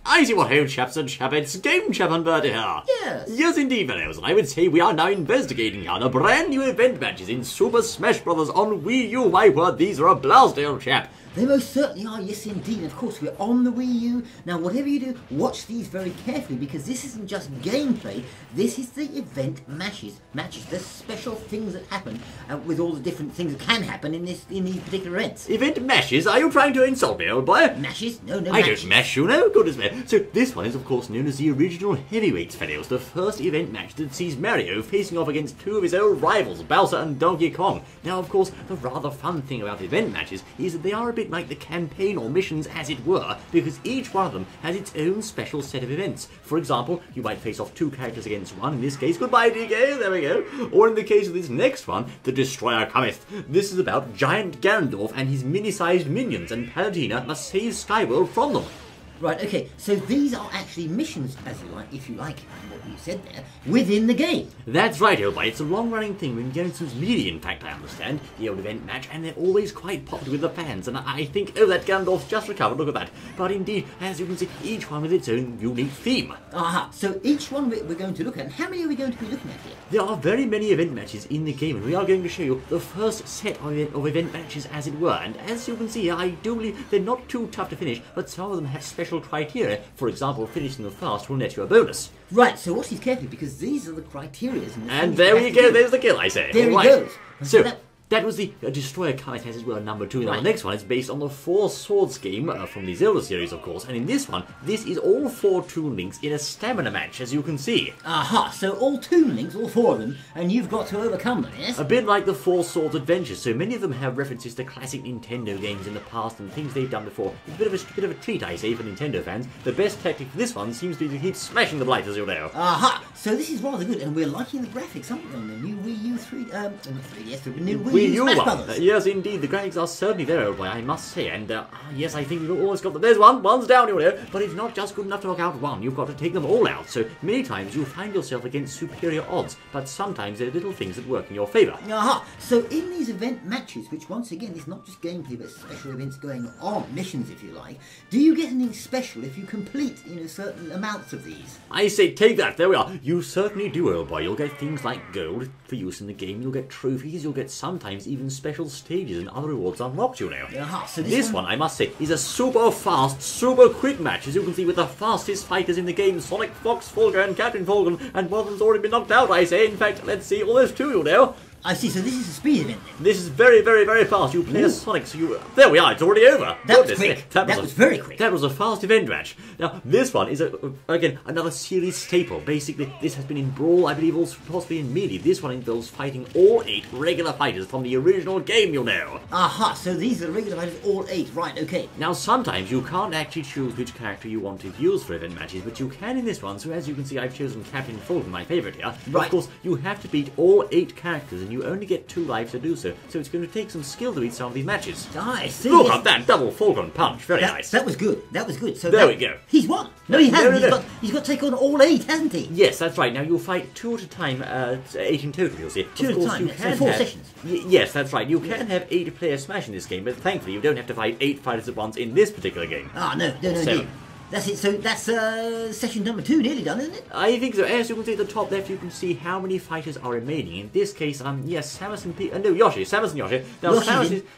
I see what ho, chaps and chapettes, Game Chap and Bertie here. Yes. Yes, indeed, fellows, and I would say we are now investigating how the brand new event matches in Super Smash Bros. On Wii U. My word, these are a blast, old chap. They most certainly are, yes indeed. And of course, we're on the Wii U. Now, whatever you do, watch these very carefully, because this isn't just gameplay. This is the event matches. The special things that happen with all the different things that can happen in these particular events. Event matches? Are you trying to insult me, old boy? Matches? No, I matches. don't mash, you know. Goodness me. So this one is, of course, known as the original Heavyweights, fellows. The first event match that sees Mario facing off against two of his old rivals, Bowser and Donkey Kong. Now, of course, the rather fun thing about event matches is that they are a bit like the campaign or missions, as it were, because each one of them has its own special set of events. For example, you might face off two characters against one, in this case, goodbye DK, there we go. Or in the case of this next one, The Destroyer Cometh. This is about Giant Ganondorf and his mini-sized minions, and Palutena must save Skyworld from them. Right, okay, so these are actually missions, as you like, if you like what you said there, within the game. That's right, old boy. It's a long-running thing with Genesis Media, in fact, I understand. The old event match, and they're always quite popular with the fans, and I think, oh, that Ganondorf's just recovered, look at that. But indeed, as you can see, each one with its own unique theme. Aha, so each one we're going to look at, and how many are we going to be looking at here? There are very many event matches in the game, and we are going to show you the first set of event matches, as it were. And as you can see, I do believe they're not too tough to finish, but some of them have special criteria. For example, finishing them fast will net you a bonus. Right, so watch these carefully, because these are the criteria. And there we go, there's the kill, I say. There he right. goes. So, that was the Destroyer Cometh, as it were, number 2. Now, Right. the next one is based on the Four Swords game from the Zelda series, of course. And in this one, this is all 4 Toon Links in a stamina match, as you can see. Aha, so all Toon Links, all 4 of them, and you've got to overcome them, yes? A bit like the Four Swords Adventures, so many of them have references to classic Nintendo games in the past and things they've done before. It's a bit of a treat, I say, for Nintendo fans. The best tactic for this one seems to be to keep smashing the blight, as you know. Aha, so this is rather good, and we're liking the graphics, aren't we, on the new Wii U 3, yes, the new Wii U Smash Brothers. Yes, indeed, the graphics are certainly there, old boy, I must say, and yes, I think we've always got them. There's one's down, you know, but it's not just good enough to knock out one, you've got to take them all out, so many times you'll find yourself against superior odds, but sometimes there are little things that work in your favour. Aha, so in these event matches, which once again is not just gameplay but special events going on, missions if you like, do you get anything special if you complete, certain amounts of these? I say, take that, there we are. You certainly do, old boy. You'll get things like gold for use in the game, you'll get trophies, you'll get sometimes even special stages and other rewards unlocked, you know. Aha, so This one, I must say, is a super fast, super quick match, as you can see, with the fastest fighters in the game, Sonic, Fox, Fulgur and Captain Falcon, and one of them's already been knocked out, I say. In fact, let's see, well, there's 2, you know. I see, so this is a speed event then? This is very, very, very fast. You play as Sonic, so you... There we are, it's already over. That was Goodness quick. me. That was very quick. That was a fast event match. Now, this one is, again, another series staple. Basically, this has been in Brawl, I believe, also possibly in Melee. This one involves fighting all 8 regular fighters from the original game, you'll know. Aha, so these are the regular fighters, all 8, right, okay. Now, sometimes you can't actually choose which character you want to use for event matches, but you can in this one. So, as you can see, I've chosen Captain Falcon, my favourite here. Right. Of course, you have to beat all 8 characters, and you only get 2 lives to do so. So it's going to take some skill to beat some of these matches. I see. Look yes. at that double Falcon punch. Very nice. That was good. That was good. So There we go. He's won. No, he hasn't. No. He's got to take on all 8, hasn't he? Yes, that's right. Now you'll fight 2 at a time, 8 in total, you'll see. 2 at a time, so 4 sessions. Yes, that's right. You can have 8-player Smash in this game, but thankfully you don't have to fight 8 fighters at once in this particular game. Ah, no, indeed. That's it. So that's session number 2 nearly done, isn't it? I think so. As you can see at the top left, you can see how many fighters are remaining. In this case, yes, Samus and Samus and Yoshi. Now,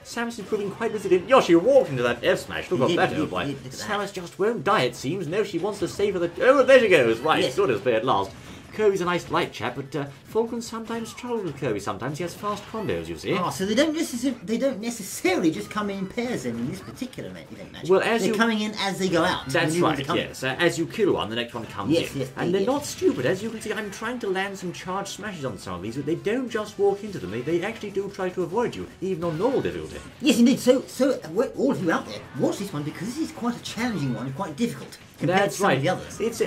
Samus is proving quite resilient. Yoshi walked into that F smash. Look at that, old boy. Samus just won't die, it seems. No, she wants to save her. Oh, there she goes. Right, yes. Good as play at last. Kirby's a nice light chap, but Falcon sometimes trouble with Kirby. Sometimes he has fast combos, you see. Ah, so they don't necessarily just come in pairs in this particular event match. Well, they're coming in as they go out. That's right. Yes, as you kill one, the next one comes in. Yes, and they're not stupid, as you can see. I'm trying to land some charged smashes on some of these, but they don't just walk into them. They actually do try to avoid you, even on normal difficulty. Yes, indeed. So all of you out there, watch this one because this is quite a challenging one, quite difficult. Compared to some of the others. Yes,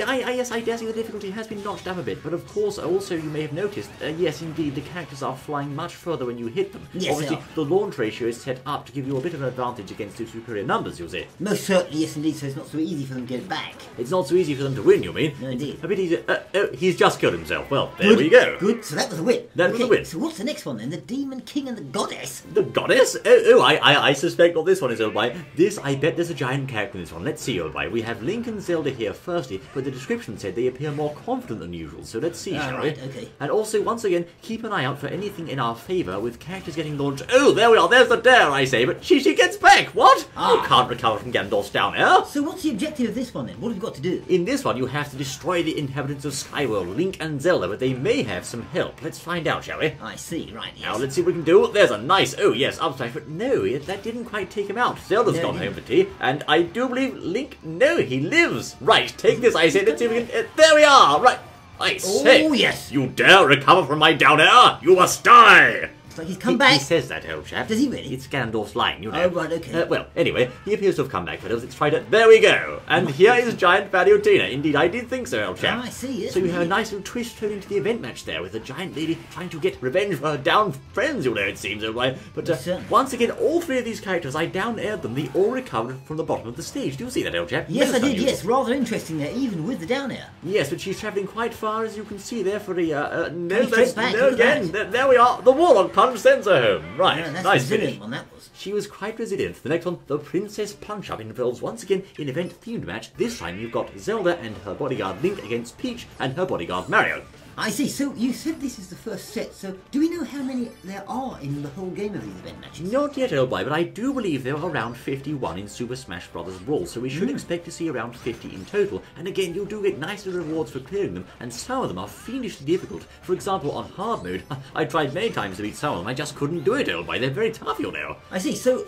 I dare say the difficulty has been notched up a bit. bit, but of course, also you may have noticed, yes, indeed, the characters are flying much further when you hit them. Yes, obviously, they are. the launch ratio is set up to give you a bit of an advantage against the superior numbers, you'll see. Most certainly, yes, indeed. So it's not so easy for them to get it back. It's not so easy for them to win, you mean? No, indeed. It's a bit easier. Oh, he's just killed himself. Well, there we go. Good. So that was a win. That was a win. So what's the next one then? The Demon King and the Goddess. The goddess? Oh, I suspect what this one is, old boy. This, I bet there's a giant character in this one. Let's see, old boy. We have Link and Zelda here firstly, but the description said they appear more confident than usual, so let's see, shall right, we? okay. And also, once again, keep an eye out for anything in our favour with characters getting launched. Oh, there we are, there's the dare, I say, but she gets back. What? You can't recover from Ganondorf's down air. So what's the objective of this one then? What have you got to do? In this one, you have to destroy the inhabitants of Skyworld, Link and Zelda, but they may have some help. Let's find out, shall we? I see, right, yes. Now, let's see what we can do. There's a nice, oh yes, up smash, but no, that didn't quite take him out. Zelda's No, gone it home for tea, and I do believe Link, no, he lives. Right, take this, I said, let's see if we can, there we are, right. I say, Oh, yes. you dare recover from my down air, you must die. Looks like he's come back. He says that, old chap. Does he really? It's Ganondorf's line, you know. Oh, right, okay. Well, anyway, he appears to have come back, fellows. Let's try to... There we go. And here is Giant Variotina. Indeed, I did think so, old chap. Ah, I see, yes, So you have a indeed. nice little twist thrown into the event match there, with the giant lady trying to get revenge for her down friends, you know, it seems, old boy. But Yes, sir. once again, all three of these characters, I down-aired them. They all recovered from the bottom of the stage. Do you see that, old chap? Yes, Most I did, unusual. yes. Rather interesting there, even with the down air. Yes, but she's travelling quite far, as you can see there, for the, no, Coming that's, straight back, no, look at again, that. there we are, the Warlock Punch sends her home. Right, Yeah, that's nice a brilliant finish. one, that was. She was quite resilient. The next one, the Princess Punch-Up, involves once again an event-themed match. This time you've got Zelda and her bodyguard Link against Peach and her bodyguard Mario. I see. So you said this is the first set. So do we know how many there are in the whole game of these event matches? Not yet, old boy, but I do believe there are around 51 in Super Smash Bros. Brawl, so we should expect to see around 50 in total. And again, you do get nice little rewards for clearing them, and some of them are fiendishly difficult. For example, on hard mode, I tried many times to beat some of them, I just couldn't do it, old boy. They're very tough, you know. I see. So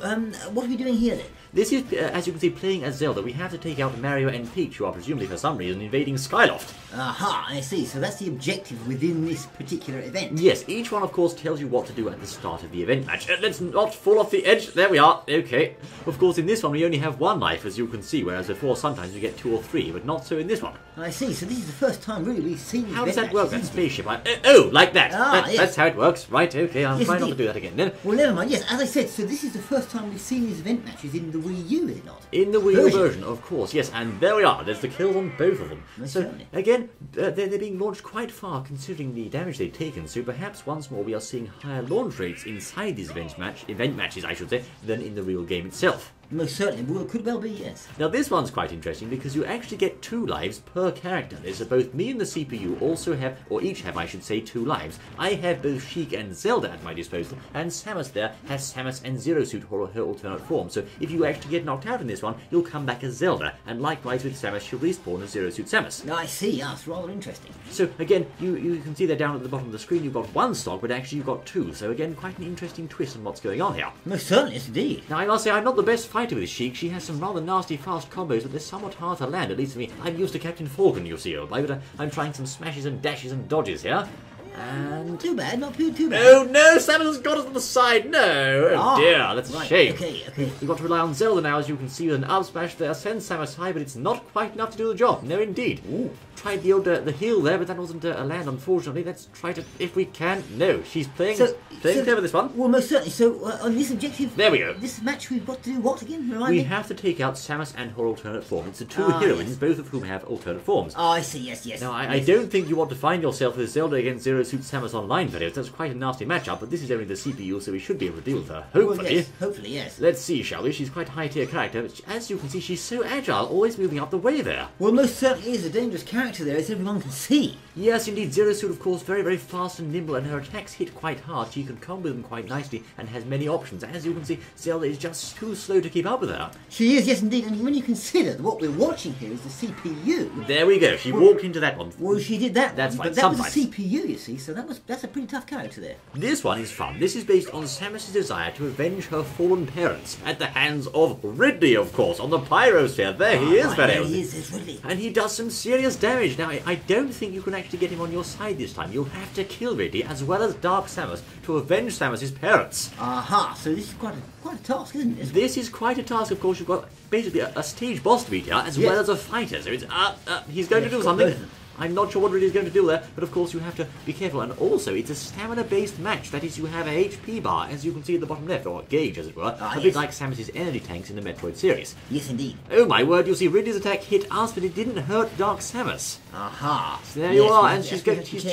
what are we doing here then? This is, as you can see, playing as Zelda. We have to take out Mario and Peach, who are presumably for some reason invading Skyloft. Aha, I see. So that's the objective within this particular event. Yes, each one, of course, tells you what to do at the start of the event match. Let's not fall off the edge. There we are. Okay. Of course, in this one, we only have one life, as you can see, whereas before, sometimes you get 2 or 3, but not so in this one. I see. So this is the first time, really, we've seen these How does event that work, that matches, isn't it? spaceship? Oh, like that. Yes. That's how it works. Right, okay, I'll Yes, try not to indeed. do that again then. Well, never mind. Yes, as I said, so this is the first time we've seen these event matches in the Wii U, is it not? In the Wii U version, of course, yes, and there we are. There's the kills on both of them. Most So, certainly. again, they're being launched quite far considering the damage they've taken, so perhaps once more we are seeing higher launch rates inside these event matches, I should say, than in the real game itself. Most certainly. Well, could well be, yes. Now this one's quite interesting because you actually get 2 lives per character. There's both me and the CPU also have, or each have I should say, 2 lives. I have both Sheik and Zelda at my disposal, and Samus there has Samus and Zero Suit, her alternate form. So if you actually get knocked out in this one, you'll come back as Zelda, and likewise with Samus, she'll respawn as Zero Suit Samus. I see. Yes, rather interesting. So again, you can see there down at the bottom of the screen you've got 1 stock, but actually you've got 2. So again, quite an interesting twist on what's going on here. Most certainly, yes, indeed. Now I must say I'm not the best fighter with Sheik. She has some rather nasty fast combos, but they're somewhat hard to land, at least for me. I'm used to Captain Falcon, you see, old boy, but I'm trying some smashes and dashes and dodges here. And... Too bad, not too bad. Oh no, Samus has got us on the side, no! Oh dear, that's a right, shame. okay. We've got to rely on Zelda now, as you can see, with an up smash there, sends Samus high, but it's not quite enough to do the job. No indeed. Ooh. Tried the old the heal there, but that wasn't a land, unfortunately. Let's try to, if we can. No, she's playing clever this one. Well, most certainly. So, on this objective... There we go. This match, we've got to do what again? Remind We me? have to take out Samus and her alternate form. It's the 2 Ah, heroines, yes. both of whom have alternate forms. Oh, I see, yes. Now, I Yes. don't think you want to find yourself with Zelda against Zero Suit Samus online videos. That's quite a nasty matchup, but this is only the CPU, so we should be able to deal with her. Hopefully. Well, yes, hopefully, yes. Let's see, shall we? She's quite a high-tier character, but as you can see, she's so agile, always moving up the way there. Well, most certainly is a dangerous character there, as everyone can see. Yes, indeed, Zero Suit, of course, very, very fast and nimble, and her attacks hit quite hard. She can combo them quite nicely and has many options. As you can see, Zelda is just too slow to keep up with her. She is, yes, indeed. And when you consider that what we're watching here is the CPU... There we go. She walked into that one. Well, she did that That's one, fine, but that was sometimes. the CPU, you see, so that's a pretty tough character there. This one is fun. This is based on Samus' desire to avenge her fallen parents at the hands of Ridley, of course, on the Pyrosphere. There he is, Right, Van there Elden. he is, there's Ridley. And he does some serious damage. Now, I don't think you can actually get him on your side this time. You'll have to kill Ridley as well as Dark Samus to avenge Samus' parents. Aha, so this is quite a task, isn't it? This is quite a task, of course. You've got basically a stage boss to beat here as Yes. well as a fighter. So it's he's going to do Yes, something. both of them. I'm not sure what it is going to do there, but of course you have to be careful. And also, it's a stamina-based match. That is, you have a HP bar, as you can see at the bottom left, or a gauge, as it were, a bit like Samus's energy tanks in the Metroid series. Yes, indeed. Oh my word, you see, Ridley's attack hit us, but it didn't hurt Dark Samus. Aha. So there you are, and she's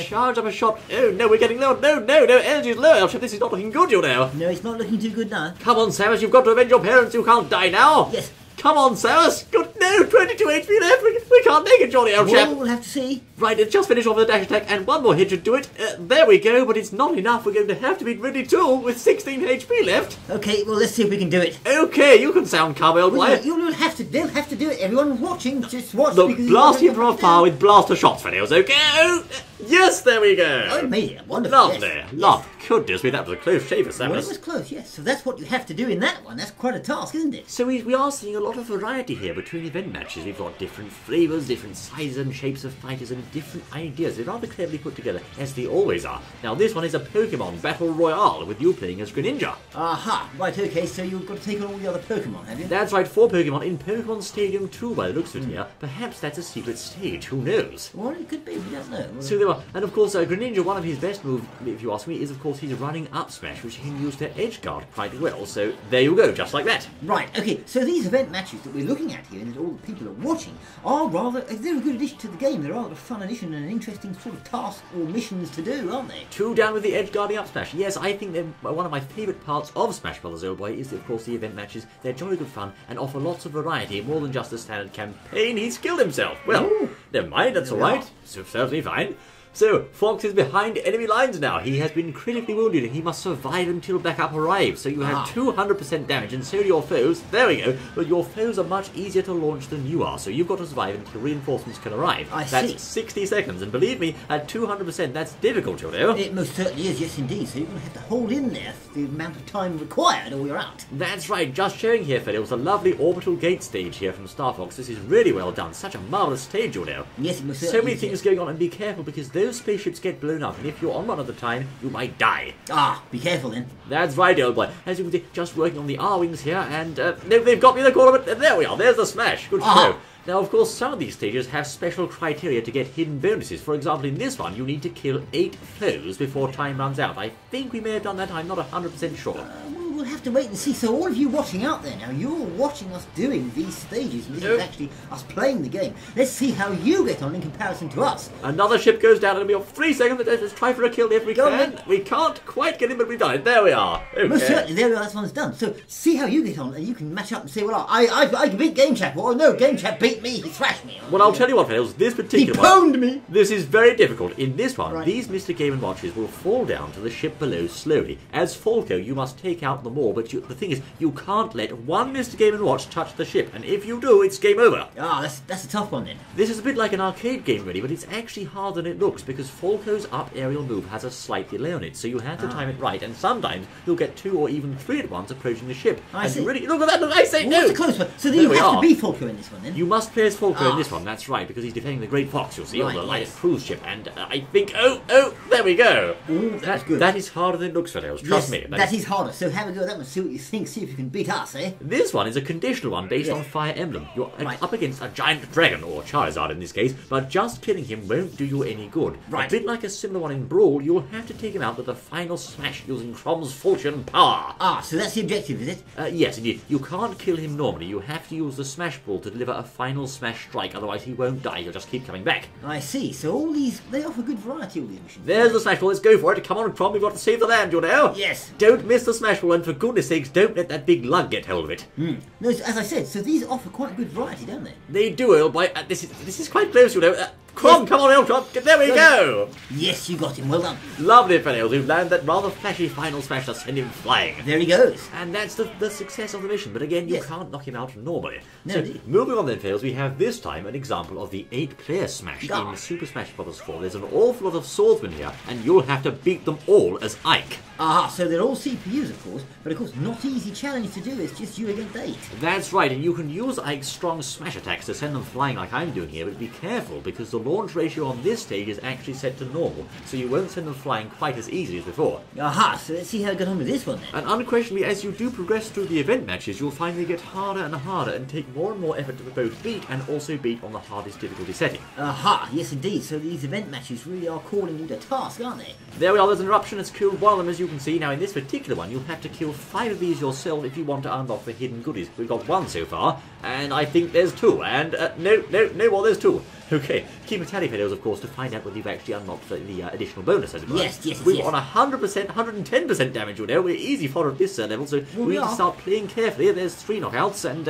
charged up a shot. Oh no, we're getting low. No, energy is low, Elshot. This is not looking good, you know. No, it's not looking too good now. Come on, Samus, you've got to avenge your parents. You can't die now. Yes. Come on, Samus. Good, no, 22 HP left. We can't make it, Johnny, old chap. Well, we'll have to see. Right, it's just finished off with a dash attack, and one more hit should do it. There we go, but it's not enough. We're going to have to beat Ridley too, with 16 HP left. Okay, well, let's see if we can do it. Okay, you can sound calm, old boy. You'll have to. They'll have to do it. Everyone watching, just watch. Look, blast him from afar with blaster shots, videos, okay? Oh, yes, there we go. Oh, made it. Wonderful. Lovely. Yes. Lovely. Goodness me, that was a close shave for Samus. Well, it was close, yes. So that's what you have to do in that one. That's quite a task, isn't it? So we are seeing a lot of variety here between event matches. We've got different flavours, different sizes and shapes of fighters, and different ideas. They're rather cleverly put together, as they always are. Now, this one is a Pokemon Battle Royale, with you playing as Greninja. Aha. Right, okay, so you've got to take on all the other Pokemon, have you? That's right, 4 Pokemon in Pokemon Stadium 2 by the looks of it here. Perhaps that's a secret stage, who knows? Well, it could be, we don't know. So there are, and of course Greninja, one of his best moves, if you ask me, is of course his running up smash, which he can use to edge guard quite well. So there you go, just like that. Right, okay, so these event matches that we're looking at here and that all the people are watching are rather, they're a good addition to the game. They're rather a fun addition and an interesting sort of task or missions to do, aren't they? 2 down with the edge guarding up smash. Yes, I think they're one of my favourite parts of Smash Bros. Oh boy is of course the event matches. They're jolly good fun and offer lots of variety, more than just a standard campaign. He's killed himself. Well, Ooh. never mind, that's alright. So certainly fine. So, Fox is behind enemy lines now. He has been critically wounded and he must survive until backup arrives. So you have 200% damage and so do your foes. There we go. But your foes are much easier to launch than you are. So you've got to survive until reinforcements can arrive. That's 60 seconds. And believe me, at 200% that's difficult, you know. It most certainly is, yes indeed. So you're going to have to hold in there for the amount of time required or you're out. That's right. Just showing here, Phil. It was a lovely orbital gate stage here from Star Fox. This is really well done. Such a marvellous stage, you know. Yes, it most certainly So many is, things yes. going on and be careful because those spaceships get blown up and if you're on one at the time, you might die. Ah, be careful then. That's right, old boy. As you can see, just working on the R-Wings here, and they've got me in the corner, but there we are. There's the smash. Good show. Now, of course, some of these stages have special criteria to get hidden bonuses. For example, in this one, you need to kill 8 foes before time runs out. I think we may have done that. I'm not 100% sure. We'll have to wait and see. So all of you watching out there now, you're watching us doing these stages, and this is actually us playing the game. Let's see how you get on in comparison to us. Another ship goes down. It'll be off 3 seconds. Let's try for a kill if we can. We can't quite get him, but we've done it. There we are. Okay. Most certainly, there we are. That's one's done. So see how you get on, and you can match up and say, well, I beat Game Chat. Well, no, Game Chat beat me. He thrashed me. Well, I'll tell you what, fellas. This particular He pwned me. This is very difficult. In this one, Right. these Mr. Game & Watches will fall down to the ship below slowly. As Falco, you must take out them all, but the thing is, you can't let one Mr. Game & Watch touch the ship, and if you do, it's game over. Ah, that's a tough one then. This is a bit like an arcade game, really, but it's actually harder than it looks, because Falco's up aerial move has a slight delay on it, so you have to time it right, and sometimes you'll get 2 or even 3 at once approaching the ship. I and see. Really, look at that, look, I say Well, no! what's the close one? So There you we have to are. be Falco in this one then? You must play as Falco in this Ah. one, that's right, because he's defending the Great Fox, you'll see, on Right, the light yes. cruise ship, and I think, oh, there we go. Ooh, that's good. That is harder than it looks, fellows, trust me. That is harder. So have a go at that one. See what you think. See if you can beat us, eh? This one is a conditional one based on Fire Emblem. You're Right. up against a giant dragon, or Charizard in this case, but just killing him won't do you any good. Right. A bit like a similar one in Brawl, you'll have to take him out with a final smash using Crom's Fortune Power. Ah, so that's the objective, is it? Yes, indeed. You can't kill him normally. You have to use the Smash Ball to deliver a final smash strike, otherwise he won't die. He'll just keep coming back. I see. So all these, they offer good variety, all these missions. There's the Smash Ball. Let's go for it. Come on, Crom. We've got to save the land, you know. Yes. Don't miss the Smash Ball, and for goodness sakes, don't let that big lug get hold of it. No, as I said, so these offer quite good variety, don't they? They do, old boy. This is quite close, you know. Crom, come on, Eltron. There we go. Yes, you got him. Well done. Lovely fellows who've landed that rather flashy final smash to send him flying. There he goes. And that's the success of the mission. But again, you Yes. can't knock him out normally. No, So, indeed. moving on then, fellows, we have this time an example of the 8-player smash Ah. in Super Smash Bros. 4. There's an awful lot of swordsmen here, and you'll have to beat them all as Ike. Ah, so they're all CPUs, of course, but of course not easy challenge to do. It's just you against 8. That's right, and you can use Ike's strong smash attacks to send them flying like I'm doing here, but be careful, because the launch ratio on this stage is actually set to normal, so you won't send them flying quite as easily as before. Aha, so let's see how I get on with this one then. And unquestionably, as you do progress through the event matches, you'll find they get harder and harder and take more and more effort to both beat and also beat on the hardest difficulty setting. Aha, yes indeed, so these event matches really are calling you to task, aren't they? There we are, there's an eruption that's killed one of them, as you can see. Now in this particular one, you'll have to kill 5 of these yourself if you want to unlock the hidden goodies. We've got 1 so far, and I think there's 2, and no, well there's 2. Okay, keep a tally videos, of course, to find out whether you've actually unlocked the additional bonus, as it were. Yes. We're on 100%, 110% damage, you know. We're easy fodder at this level, so we need to start playing carefully. There's 3 knockouts, and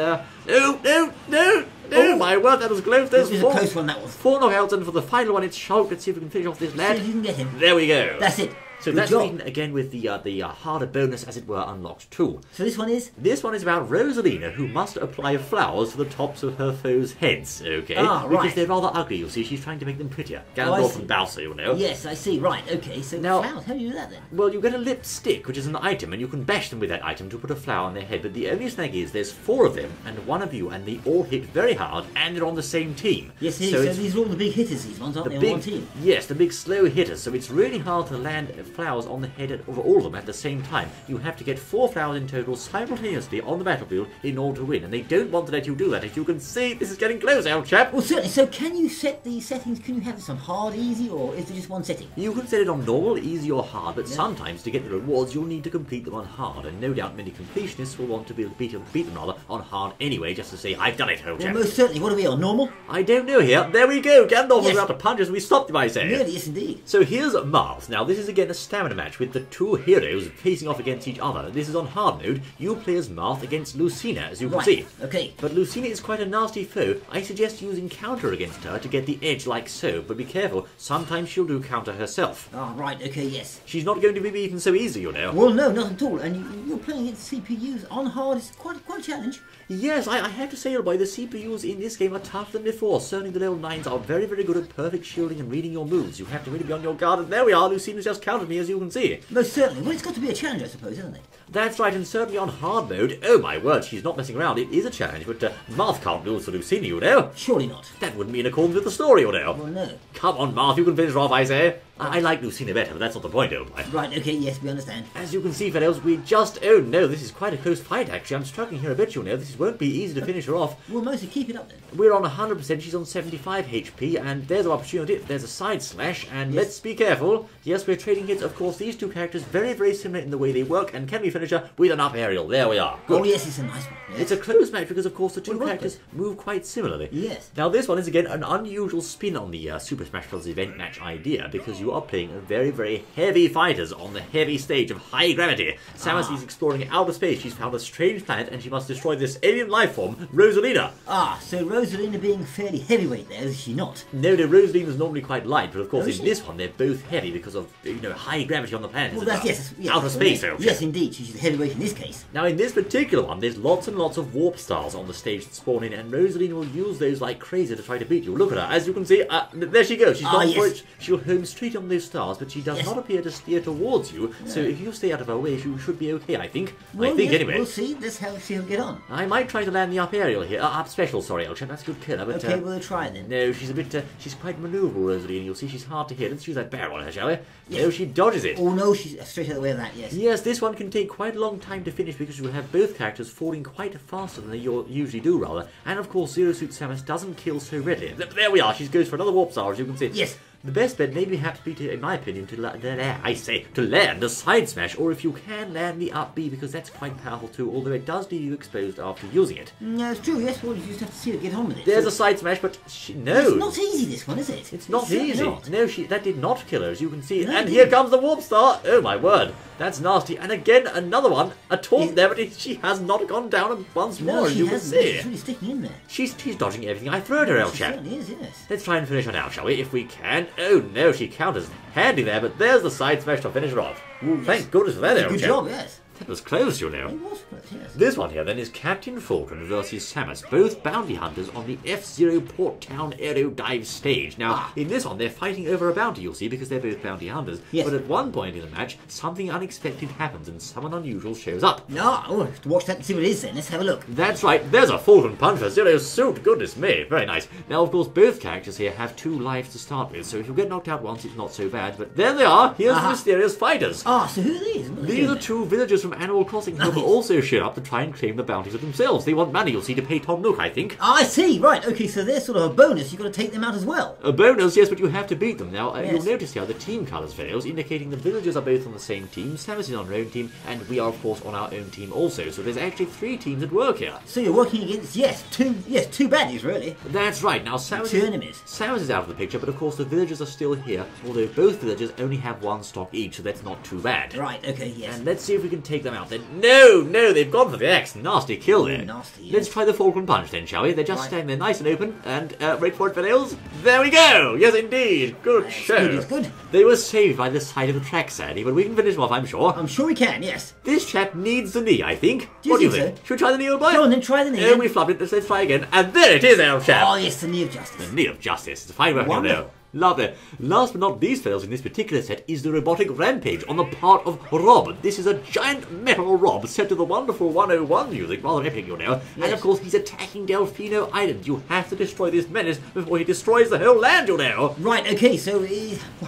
no, my word, that was close. There's It was 4. a close one, that was. 4 knockouts, and for the final one, it's Shulk. Let's see if we can finish off this lad. See if you can get him. There we go. That's it. So Good that's job. beaten again with the harder bonus, as it were, unlocked too. So this one is? This one is about Rosalina, who must apply flowers to the tops of her foes' heads, okay? Ah, right. Because they're rather ugly, you see. She's trying to make them prettier. Gandalf and Bowser, you know. Yes, I see. Right, okay. So Now- flowers, how do you do that then? Well, you get a lipstick, which is an item, and you can bash them with that item to put a flower on their head. But the only thing is, there's 4 of them, and 1 of you, and they all hit very hard, and they're on the same team. Yes, so it's these are all the big hitters, these ones, aren't the they, on one team? Yes, the big slow hitters. So it's really hard to land flowers on the head of all of them at the same time. You have to get 4 flowers in total simultaneously on the battlefield in order to win, and they don't want to let you do that. As you can see, this is getting close, old chap. Well, certainly. So can you set the settings? Can you have this on hard, easy, or is there just one setting? You can set it on normal, easy or hard, but sometimes to get the rewards you'll need to complete them on hard, and no doubt many completionists will want to beat them on hard anyway, just to say, I've done it, old Well, chap. most certainly. What are we on? Normal? I don't know here. There we go. Gandalf was Yes. about to punch us and we stopped him, I say. Really, yes, indeed. So here's Marth. Now this is again a stamina match with the 2 heroes facing off against each other. This is on hard mode. You play as Marth against Lucina, as you can Right. see. Okay. But Lucina is quite a nasty foe. I suggest using counter against her to get the edge like so, but be careful, sometimes she'll do counter herself. Ah, right. Okay. Yes. She's not going to be beaten so easy, you know. Well, no, not at all. And you're playing against CPUs on hard. It's quite a challenge. Yes, I have to say, boy, the CPUs in this game are tougher than before. Certainly the level 9s are very, very good at perfect shielding and reading your moves. You have to really be on your guard, and there we are. Lucina's just countered me, as you can see. Most certainly. Well, it's got to be a challenge, I suppose, isn't it? That's right, and certainly on hard mode, oh my word, she's not messing around. It is a challenge, but Marth can't lose for Lucina, you know. Surely not. That wouldn't be in accordance with the story, you know. Well, no. Come on, Marth, you can finish her off, I say. I like Lucina better, but that's not the point, old boy. Right. Okay. Yes, we understand. As you can see, fellows, we just... Oh no, this is quite a close fight, actually. I'm struggling here a bit, you know. This won't be easy to finish her off. Well, mostly keep it up then. We're on 100%, she's on 75 HP, and there's our opportunity. There's a side slash, and Yes. let's be careful. Yes, we're trading hits. Of course, these 2 characters very, very similar in the way they work, and can we finish her with an up aerial? There we are. Good. Oh, yes, it's a nice one. Yes. It's a close match because, of course, the 2 Well, characters move quite similarly. Yes. Now, this one is, again, an unusual spin on the Super Smash Bros. Event match idea, because you are playing a very, very heavy fighters on the heavy stage of high gravity. Samus is exploring outer space. She's found a strange planet, and she must destroy this alien life form, Rosalina. Ah, so Rosalina being fairly heavyweight there, is she not? No, Rosalina's normally quite light, but of course Oh, is in she? this one they're both heavy because of, high gravity on the planet. Well, as it that's were. yes, Outer space, old Yes, chap. indeed. She's the heavyweight in this case. Now, in this particular one, there's lots and lots of warp stars on the stage that spawn in, and Rosalina will use those like crazy to try to beat you. Look at her. As you can see, there she goes. She's gone for yes. it. She'll home straight on those stars, but she does Yes. not appear to steer towards you. So if you stay out of her way, you should be okay, I think. Well, I think, yes, anyway. We'll see. Let's see how we get on. I might try to land the up aerial here. Up special, sorry, old chap. That's a good killer, but... Okay, we'll try then. No, she's a bit, she's quite manoeuvrable, Rosalina. You'll see she's hard to hit. Let's use that barrel on her, shall we? No, she dodges it. Oh no, she's straight out the way of that. Yes. Yes, this one can take quite a long time to finish because you will have both characters falling quite faster than they usually do, rather. And of course, Zero Suit Samus doesn't kill so readily. There we are. She goes for another warp star, as you can see. Yes. The best bet maybe have to be, in my opinion, to land a side smash, or if you can, land the up B, because that's quite powerful too, although it does leave you exposed after using it. No, it's true. Yes, well, you just have to see her get on with it. There's So- a side smash, but no. It's not easy, this one, is it? It's not certainly easy. not. No, that did not kill her, as you can see. No, and it here didn't. comes the warp star. Oh my word, that's nasty. And again, another one, a taunt there, but she has not gone down once No, more, as she you can hasn't. see. She's really sticking in there. She's dodging everything I throw at her, old She chap. certainly is, yes. Let's try and finish her now, shall we? If we can. Oh no, she counters handy there, but there's the side smash to finish her off. Ooh, yes. Thank goodness for that, old Good chap. job, yes. That was close, you know. It was close, yes. This one here then is Captain Falcon versus Samus, both bounty hunters on the F-Zero Port Town Aero Dive stage. Now, in this one, they're fighting over a bounty, you'll see, because they're both bounty hunters. Yes. But at one point in the match, something unexpected happens and someone unusual shows up. No, oh, have to watch that and see what it is then. Let's have a look. That's right, there's a Falcon Punch for Zero's suit, goodness me, very nice. Now, of course, both characters here have 2 lives to start with, so if you get knocked out once, it's not so bad. But there they are, here's the mysterious fighters. Ah, so who are these? These are 2 villagers from Animal Crossing who have also shown up to try and claim the bounties for themselves. They want money, you'll see, to pay Tom Nook, I think. Ah, I see, right, okay, so they're sort of a bonus. You've got to take them out as well. A bonus, yes, but you have to beat them. Now, Yes. you'll notice here the team colours fails, indicating the villagers are both on the same team, Samus is on her own team, and we are, of course, on our own team also. So there's actually 3 teams at work here. So you're working against, two baddies, really. That's right. Now, Samus 2 enemies. Samus is out of the picture, but of course the villagers are still here, although both villagers only have 1 stock each, so that's not too bad. Right, okay, yes. And let's see if we can take them out then. No, they've gone for the axe. Nasty kill there. Nasty, yes. Let's try the Falcon Punch then, shall we? They're just Right. standing there nice and open, and wait for it, Vanilles. There we go! Yes, indeed. Good show. It's good. They were saved by the side of the track, sadly, but we can finish them off, I'm sure. I'm sure we can, yes. This chap needs the knee, I think. Do you What do you think think? so? Should we try the knee, old boy? Go on then, try the knee. Oh, we flubbed it. Let's try again. And there it is, old chap. Oh, yes, the knee of justice. The knee of justice. It's a fine weapon, Wonderful. though. Lovely. Last but not least, fellows, in this particular set is the robotic rampage on the part of Rob. This is a giant metal Rob set to the wonderful 101 music, rather epic, you know. And Yes. of course, he's attacking Delfino Island. You have to destroy this menace before he destroys the whole land, you know. Right, okay, so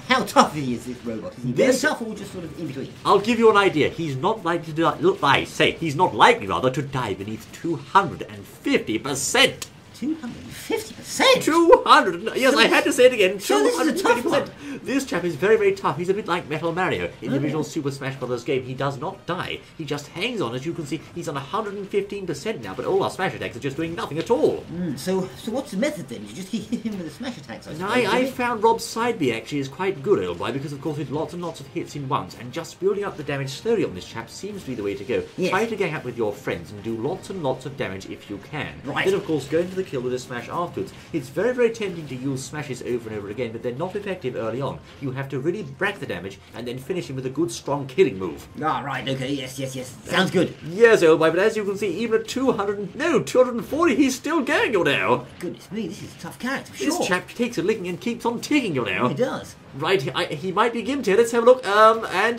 how tough is this robot? Is he very This- tough or just sort of in between? I'll give you an idea. He's not likely to die. Look, I say, he's not likely, rather, to die beneath 250%. 250%? 200. Yes, I had to say it again. So this is a tough 250%. This chap is very, very tough. He's a bit like Metal Mario. In the original Super Smash Bros. Game, he does not die. He just hangs on. As you can see, he's on 115% now, but all our smash attacks are just doing nothing at all. So what's the method then? You just hit him with a smash attack, I Now, suppose, I really? found Rob's side B actually is quite good, old boy, because of course with lots and lots of hits in once, and just building up the damage slowly on this chap seems to be the way to go. Yes. Try to gang up with your friends and do lots and lots of damage if you can. Right. Then of course go into the kill with a smash afterwards. It's very, very tempting to use smashes over and over again, but they're not effective early on. You have to really rack the damage and then finish him with a good strong killing move. Ah, right, okay, yes. Sounds good. Yes, old boy, but as you can see, even at 240, he's still going, you know. Goodness me, this is a tough character, for This sure. chap takes a licking and keeps on ticking, you know. He does. Right, he might be gimped here. Let's have a look. And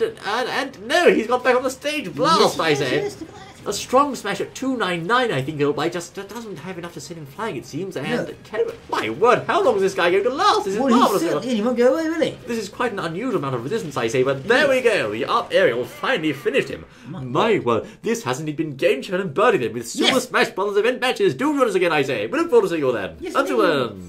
no, he's got back on the stage. Blast, I say. Yes, look at that. A strong smash at 299, I think, old boy. Just doesn't have enough to send him flying, it seems. And No. my word, how long is this guy going to last? This is Well, marvelous. he won't go away, will he? This is quite an unusual amount of resistance, I say, but there we go. The up aerial finally finished him. My word, this hasn't he been game-changing and birding them with Super Yes. Smash Bros. Event matches. Do join us again, I say. We look forward to seeing you then. Yes, Until indeed. then.